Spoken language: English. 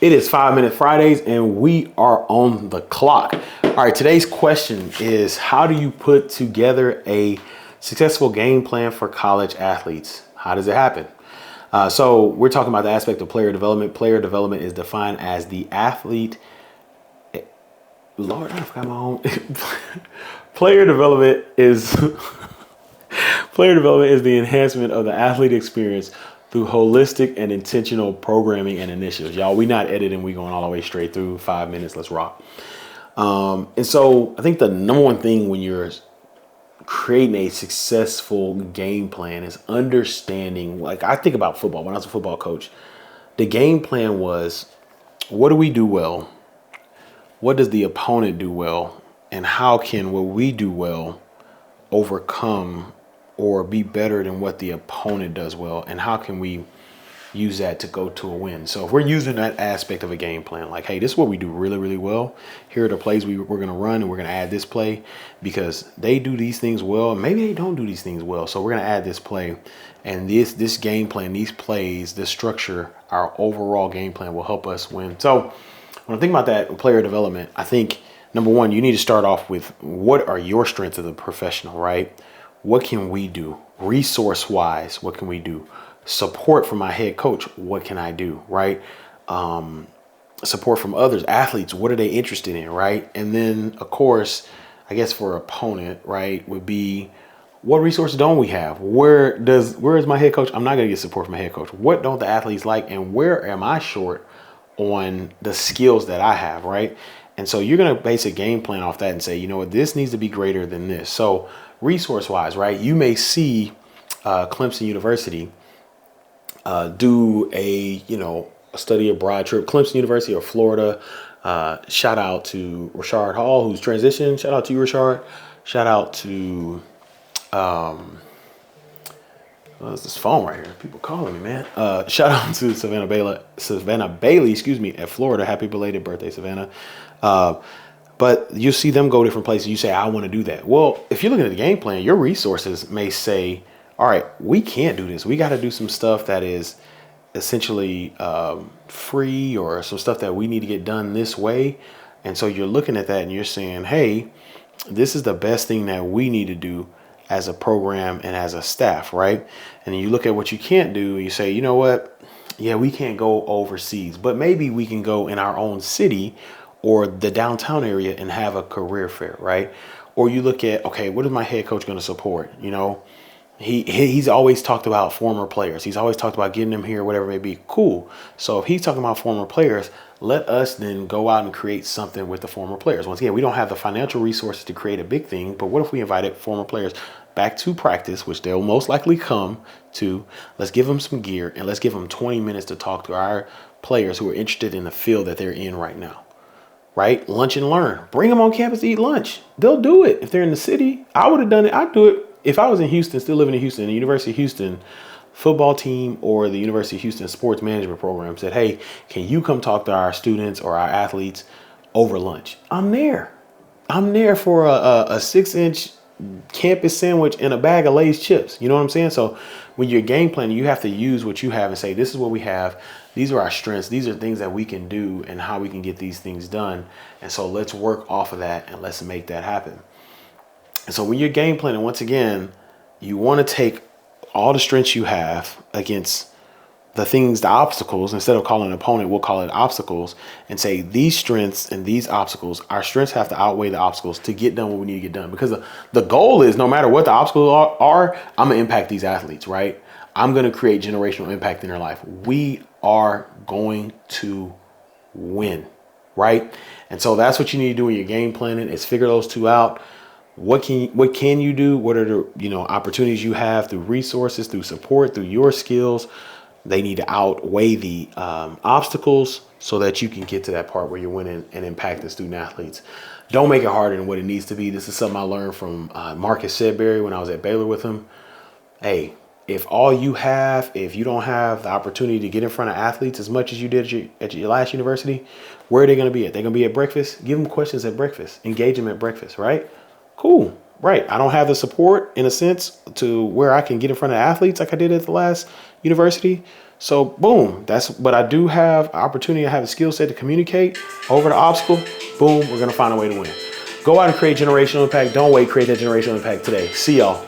It is 5 Minute Fridays and we are on the clock. All right, today's question is, how do you put together a successful game plan for college athletes? How does it happen? So we're talking about the aspect of player development. Player development is defined as the athlete. Lord, I forgot my own. Player development is Player development is the enhancement of the athlete experience through holistic and intentional programming and initiatives. Y'all, we not editing. We going all the way straight through 5 minutes. Let's rock. And so I think the number one thing when you're creating a successful game plan is understanding, like I think about football. When I was a football coach, the game plan was, what do we do well? What does the opponent do well? And how can what we do well overcome or be better than what the opponent does well, and how can we use that to go to a win? So if we're using that aspect of a game plan, like, hey, this is what we do really, really well. Here are the plays we're going to run, and we're going to add this play because they do these things well. Maybe they don't do these things well. So we're going to add this play, and this game plan, these plays, this structure, our overall game plan will help us win. So when I think about that player development, I think number one, you need to start off with, what are your strengths as a professional, right? What can we do? Resource wise, what can we do? Support from my head coach, what can I do, right? Support from others, athletes, what are they interested in, right? And then, of course, I guess for opponent, right, would be, what resources don't we have? Where is my head coach? I'm not going to get support from my head coach. What don't the athletes like? And where am I short on the skills that I have, right? And so you're going to base a game plan off that and say, you know what, this needs to be greater than this. So resource wise, right, you may see Clemson University do a study abroad trip. Clemson University or Florida. Shout out to Rashard Hall, who's transitioned. Shout out to you, Rashard. Shout out to it's this phone right here. People calling me, man. Shout out to Savannah Bailey, at Florida. Happy belated birthday, Savannah. But you see them go different places. You say, I want to do that. Well, if you're looking at the game plan, your resources may say, all right, we can't do this. We got to do some stuff that is essentially free, or some stuff that we need to get done this way. And so you're looking at that and you're saying, hey, this is the best thing that we need to do as a program and as a staff, right? And then you look at what you can't do, and you say, you know what? Yeah, we can't go overseas, but maybe we can go in our own city or the downtown area and have a career fair, right? Or you look at, okay, what is my head coach going to support? He's always talked about former players. He's always talked about getting them here, whatever it may be. Cool. So if he's talking about former players, let us then go out and create something with the former players. Once again, we don't have the financial resources to create a big thing, but what if we invited former players back to practice, which they'll most likely come to? Let's give them some gear and let's give them 20 minutes to talk to our players who are interested in the field that they're in right now. Right? Lunch and learn. Bring them on campus to eat lunch. They'll do it. If they're in the city, I would have done it. I'd do it if I was in Houston, still living in Houston. The University of Houston football team or the University of Houston sports management program said, hey, can you come talk to our students or our athletes over lunch? I'm there. I'm there for a 6-inch campus sandwich and a bag of Lay's chips. You know what I'm saying? So when you're game planning, you have to use what you have and say, this is what we have. These are our strengths. These are things that we can do and how we can get these things done. And so let's work off of that and let's make that happen. And so when you're game planning, once again, you want to take all the strengths you have against the things, the obstacles. Instead of calling an opponent, we'll call it obstacles, and say these strengths and these obstacles, our strengths have to outweigh the obstacles to get done what we need to get done. Because the goal is, no matter what the obstacles are, I'm going to impact these athletes, right? I'm going to create generational impact in their life. We are going to win, right? And so that's what you need to do in your game planning, is figure those two out. What can you do? What are the opportunities you have through resources, through support, through your skills? They need to outweigh the obstacles so that you can get to that part where you're winning and impact the student athletes. Don't make it harder than what it needs to be. This is something I learned from Marcus Sedbury when I was at Baylor with him. Hey, if you don't have the opportunity to get in front of athletes as much as you did at your last university, where are they going to be at? They're going to be at breakfast. Give them questions at breakfast. Engage them at breakfast, right? Cool. Right. I don't have the support, in a sense, to where I can get in front of athletes like I did at the last university. So boom, that's, but I do have an opportunity. I have a skill set to communicate over the obstacle. Boom, we're going to find a way to win. Go out and create generational impact. Don't wait, create that generational impact today. See y'all.